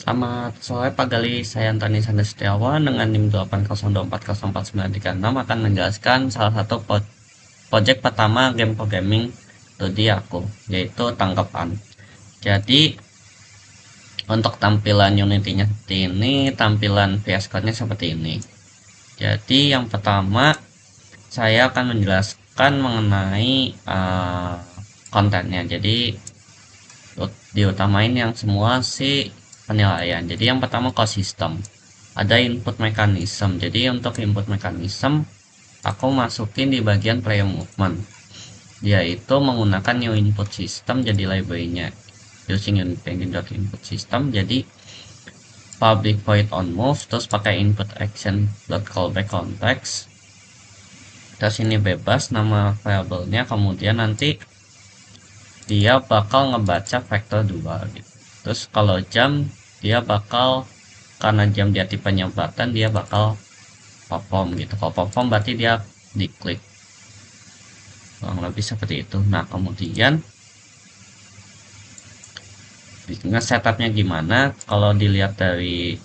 Selamat sore Pak Gali, saya Antoni Sandi Setiawan dengan NIM 802404936 akan menjelaskan salah satu project pertama game programming 2D aku, yaitu tangkapan. Jadi untuk tampilan Unity-nya seperti ini, tampilan VS Code-nya seperti ini. Jadi yang pertama saya akan menjelaskan mengenai kontennya. Jadi diutamain yang semua sih penilaian. Jadi yang pertama code system, ada input mechanism. Jadi untuk input mechanism aku masukin di bagian player movement, yaitu menggunakan new input system. Jadi library-nya using input system, jadi public void on move, terus pakai input action callback context, terus ini bebas nama variabelnya, kemudian nanti dia bakal ngebaca vektor 2 gitu. Terus kalau jam dia bakal, karena jam dia tipenya button, dia bakal perform gitu. Kalau perform berarti dia diklik, kurang lebih seperti itu. Nah kemudian setupnya gimana kalau dilihat dari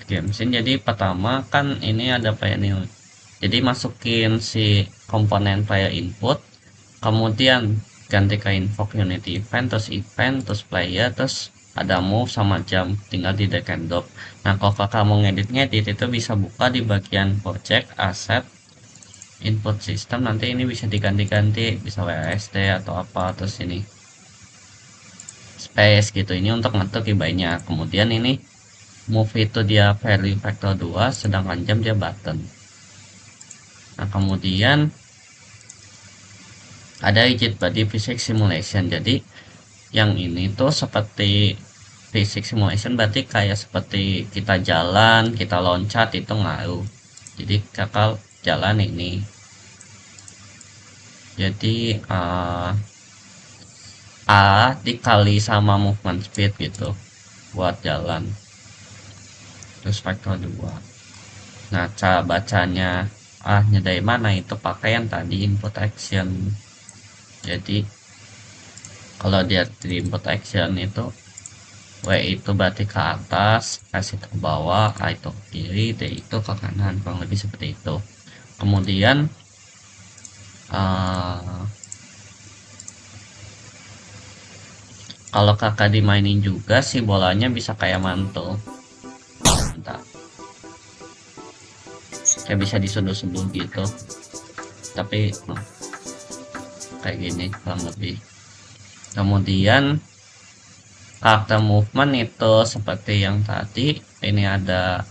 game scene. Jadi pertama kan ini ada player new, jadi masukin si komponen player input, kemudian ganti ke invoke unity event, terus player, terus ada move sama jam, tinggal di drag and drop. Nah kalau kakak mau ngedit itu bisa buka di bagian project asset input system, nanti ini bisa diganti-ganti, bisa WSD atau apa, terus ini space gitu, ini untuk ngatur keybind-nya. Kemudian ini move itu dia value vector 2, sedangkan jam dia button. Nah kemudian ada rigid body physics simulation. Jadi yang ini tuh seperti physics simulation, berarti kayak seperti kita jalan, kita loncat, itu ngaruh. Jadi kakak jalan ini, jadi A dikali sama movement speed gitu buat jalan, terus faktor 2. Nah cara bacanya nya dari mana, itu pakai yang tadi input action. Jadi kalau dia di input action itu W itu berarti ke atas, S itu ke bawah, A itu ke kiri, D itu ke kanan, kurang lebih seperti itu. Kemudian kalau kakak dimainin juga si bolanya bisa kayak mantul, entah kayak bisa disundul-sundul gitu, tapi kayak gini kurang lebih. Kemudian karakter movement itu seperti yang tadi, ini ada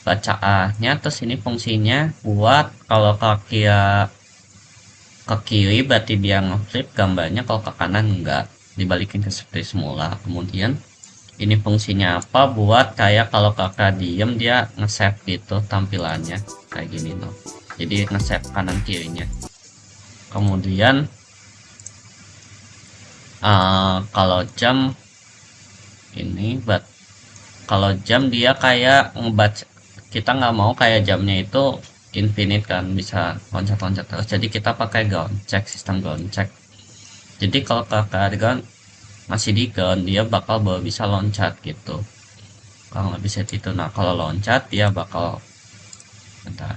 baca A-nya, terus ini fungsinya buat kalau kaki ke kiri berarti dia ngeflip gambarnya, kalau ke kanan enggak, dibalikin ke seperti semula. Kemudian ini fungsinya apa, buat kayak kalau kakak diem dia nge-save gitu tampilannya kayak gini tuh, jadi nge-save kanan kirinya. Kemudian kalau jam ini kalau jam dia kayak ngebaca, kita nggak mau kayak jamnya itu infinite kan, bisa loncat-loncat terus, jadi kita pakai ground check, sistem ground check. Jadi kalau kakak ground masih di ground, dia bakal baru bisa loncat gitu, kalau nggak bisa itu. Nah kalau loncat dia bakal, bentar,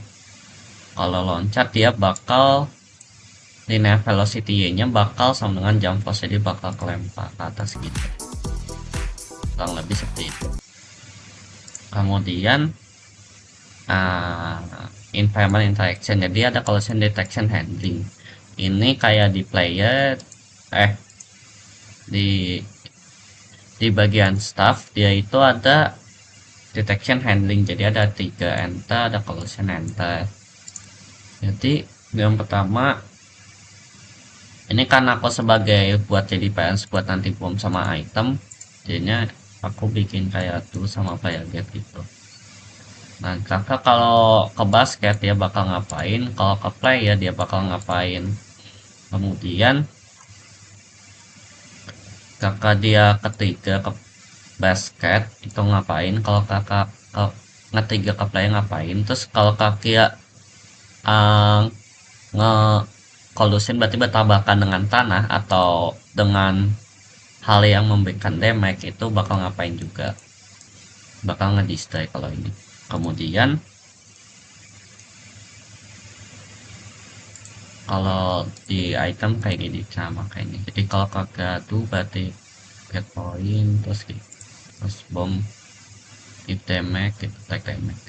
kalau loncat dia bakal linear velocity nya bakal sama dengan jump force, jadi bakal kelempar ke atas gitu, kurang lebih seperti itu. Kemudian environment interaction, jadi ada collision detection handling. Ini kayak di player di bagian staff dia itu ada detection handling, jadi ada 3 enter, ada collision enter. Jadi yang pertama ini kan aku sebagai buat jadi PS buat nanti bom sama item, jadinya aku bikin kayak tuh sama player get gitu. Nah kakak kalau ke basket dia bakal ngapain, kalau ke play ya dia bakal ngapain. Kemudian kakak dia ketiga ke basket itu ngapain, kalau kakak ngetiga ke play ngapain. Terus kalau kaki ya nge kolusin berarti bertabrakan dengan tanah atau dengan hal yang memberikan damage itu bakal ngapain juga, bakal ngedisplay kalau ini. Kemudian kalau di item kayak gini sama kayak ini, jadi kalau kagak tuh berarti get point, terus bom hit damage, gitu, attack damage.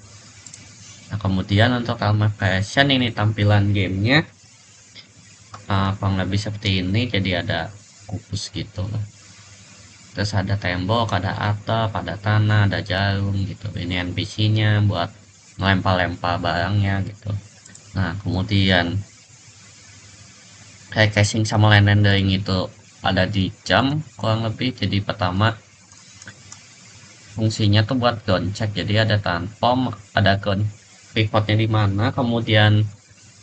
Nah kemudian untuk armor creation ini tampilan gamenya kurang lebih seperti ini, jadi ada kubus gitu loh, terus ada tembok, ada atap, ada tanah, ada jarum gitu. Ini NPC nya buat melempar-lempar barangnya gitu. Nah kemudian kayak casing sama land rendering itu ada di jam kurang lebih. Jadi pertama fungsinya tuh buat ground check, jadi ada tanpom, ada ground pivotnya di mana, kemudian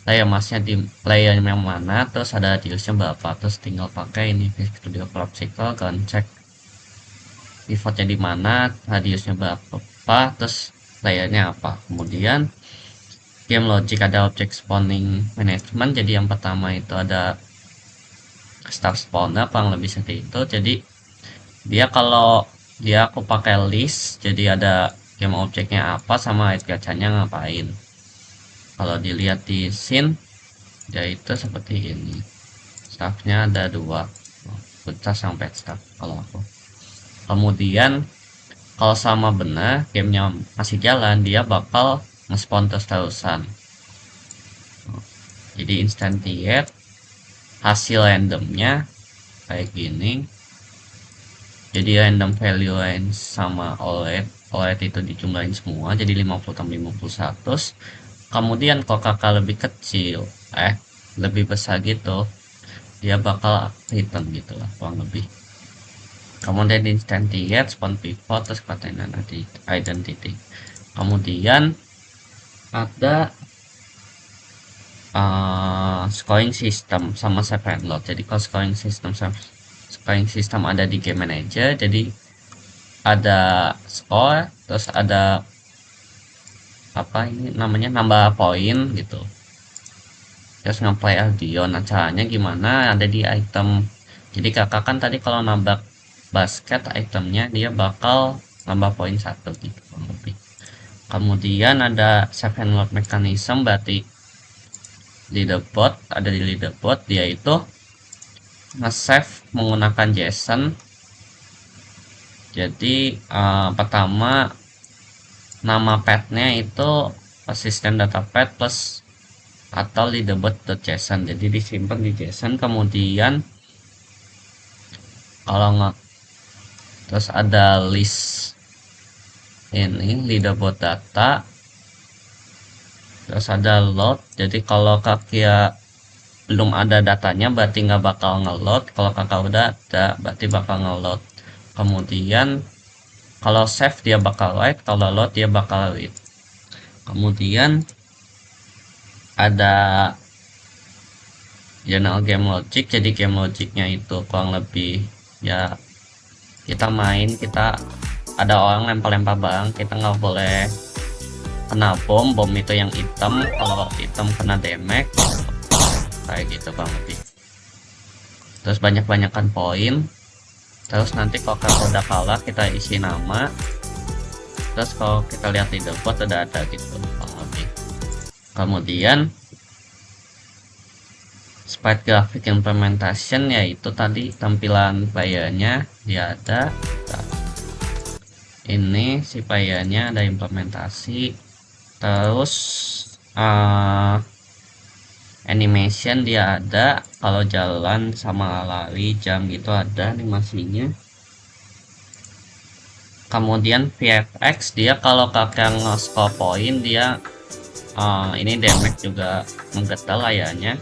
layer masknya di layer yang mana, terus ada radiusnya berapa, terus tinggal pakai ini Visual Studio Popsicle ground check pivotnya di mana, radiusnya berapa, terus layernya apa. Kemudian game logic ada object spawning management, jadi yang pertama itu ada start spawner kurang lebih seperti itu. Jadi dia kalau dia aku pakai list, jadi ada game objeknya apa sama id gacanya ngapain. Kalau dilihat di scene yaitu seperti ini, staffnya ada 2, pecah sampai staff kalau aku. Kemudian kalau sama benar gamenya masih jalan, dia bakal nge-spawn terus-terusan. Jadi instantiate hasil randomnya kayak gini, jadi random value range sama OLED itu dijumlahin semua jadi 50 tambah 50 100. Kemudian kalau kakak lebih kecil lebih besar gitu, dia bakal return gitu lah kurang lebih. Kemudian instantiate spawn pivot, terus katanya nanti identity. Kemudian ada scoring system sama save and load. Jadi kalau scoring system ada di game manager, jadi ada score, terus ada apa ini namanya, nambah poin gitu, terus ngeplay audio. Nah caranya gimana, ada di item. Jadi kakak kan tadi kalau nambah basket itemnya dia bakal nambah poin 1 gitu kurang lebih. Kemudian ada save and load mechanism, berarti leaderboard, ada di leaderboard dia itu nge-save menggunakan JSON. Jadi pertama nama padnya itu system data pad plus atau leaderboard.json, jadi disimpan di JSON. Kemudian kalau nggak, terus ada list ini leaderboard data, terus ada load. Jadi kalau kakak belum ada datanya berarti nggak bakal ngeload, kalau kakak udah ada berarti bakal ngeload. Kemudian kalau save dia bakal write, kalau load dia bakal read. Kemudian ada general game logic, jadi game logicnya itu kurang lebih ya kita main, kita ada orang lempar-lempar barang, kita nggak boleh kena bom itu yang hitam, kalau hitam kena damage kayak gitu kurang lebih. Terus banyak-banyakan poin, terus nanti kalau kita udah kalah kita isi nama, terus kalau kita lihat di leaderboard udah ada gitu kurang lebih. Kemudian sprite graphic implementation, yaitu tadi tampilan playernya dia ada. Ini si playernya ada implementasi, terus animation dia ada, kalau jalan sama lari jam gitu ada animasinya. Kemudian VFX dia kalau kakak nge-score point dia ini damage juga menggetar layarnya.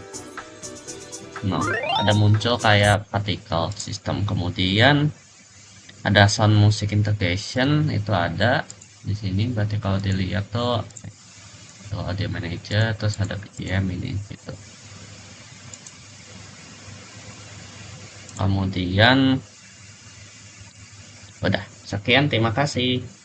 Nah, ada muncul kayak particle system. Kemudian ada sound music integration, itu ada di sini. Berarti kalau dilihat tuh kalau audio manager, terus ada BGM ini gitu. Kemudian udah sekian, terima kasih.